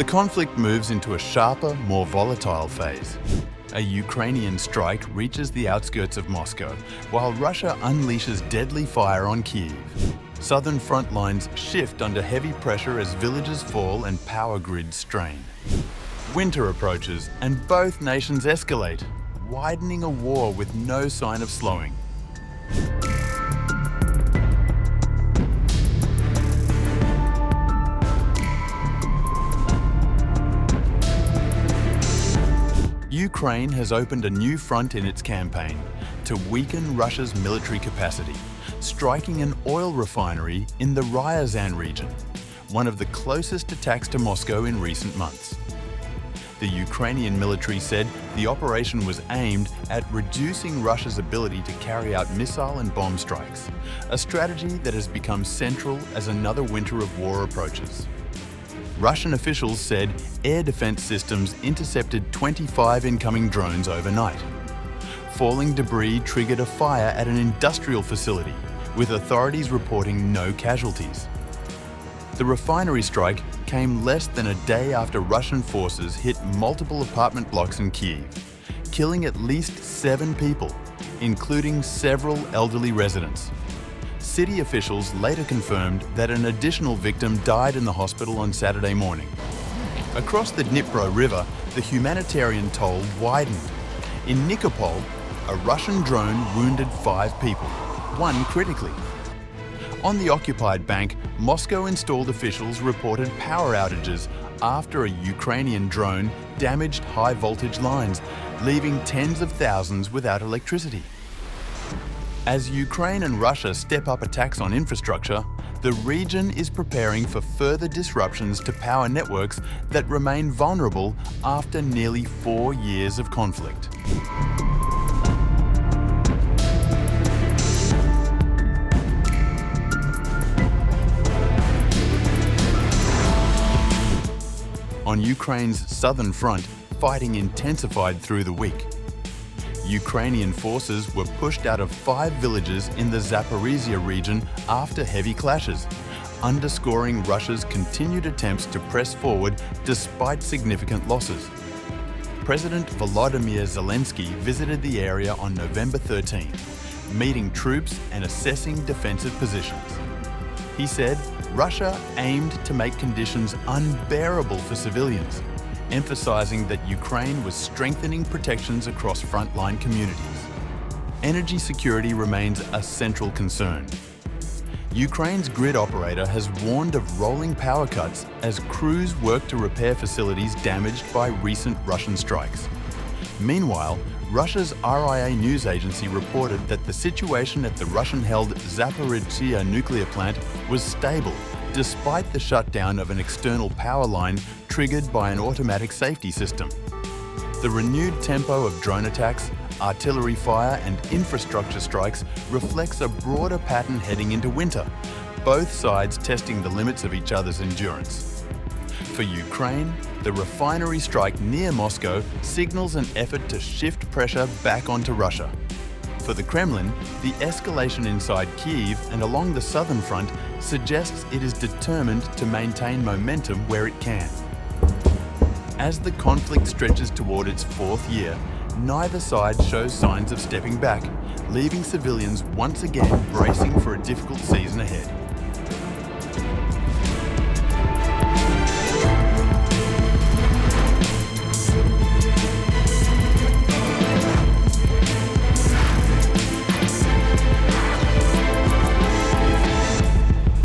The conflict moves into a sharper, more volatile phase. A Ukrainian strike reaches the outskirts of Moscow, while Russia unleashes deadly fire on Kyiv. Southern front lines shift under heavy pressure as villages fall and power grids strain. Winter approaches and both nations escalate, widening a war with no sign of slowing. Ukraine has opened a new front in its campaign to weaken Russia's military capacity, striking an oil refinery in the Ryazan region, one of the closest attacks to Moscow in recent months. The Ukrainian military said the operation was aimed at reducing Russia's ability to carry out missile and bomb strikes, a strategy that has become central as another winter of war approaches. Russian officials said air defense systems intercepted 25 incoming drones overnight. Falling debris triggered a fire at an industrial facility, with authorities reporting no casualties. The refinery strike came less than a day after Russian forces hit multiple apartment blocks in Kyiv, killing at least 7 people, including several elderly residents. City officials later confirmed that an additional victim died in the hospital on Saturday morning. Across the Dnipro River, the humanitarian toll widened. In Nikopol, a Russian drone wounded 5 people, 1 critically. On the occupied bank, Moscow installed officials reported power outages after a Ukrainian drone damaged high-voltage lines, leaving tens of thousands without electricity. As Ukraine and Russia step up attacks on infrastructure, the region is preparing for further disruptions to power networks that remain vulnerable after nearly 4 years of conflict. On Ukraine's southern front, fighting intensified through the week. Ukrainian forces were pushed out of 5 villages in the Zaporizhzhia region after heavy clashes, underscoring Russia's continued attempts to press forward despite significant losses. President Volodymyr Zelenskyy visited the area on November 13, meeting troops and assessing defensive positions. He said Russia aimed to make conditions unbearable for civilians, emphasizing that Ukraine was strengthening protections across frontline communities. Energy security remains a central concern. Ukraine's grid operator has warned of rolling power cuts as crews work to repair facilities damaged by recent Russian strikes. Meanwhile, Russia's RIA news agency reported that the situation at the Russian-held Zaporizhzhia nuclear plant was stable, despite the shutdown of an external power line triggered by an automatic safety system. The renewed tempo of drone attacks, artillery fire and infrastructure strikes reflects a broader pattern heading into winter, both sides testing the limits of each other's endurance. For Ukraine, the refinery strike near Moscow signals an effort to shift pressure back onto Russia. For the Kremlin, the escalation inside Kyiv and along the southern front suggests it is determined to maintain momentum where it can. As the conflict stretches toward its 4th year, neither side shows signs of stepping back, leaving civilians once again bracing for a difficult season ahead.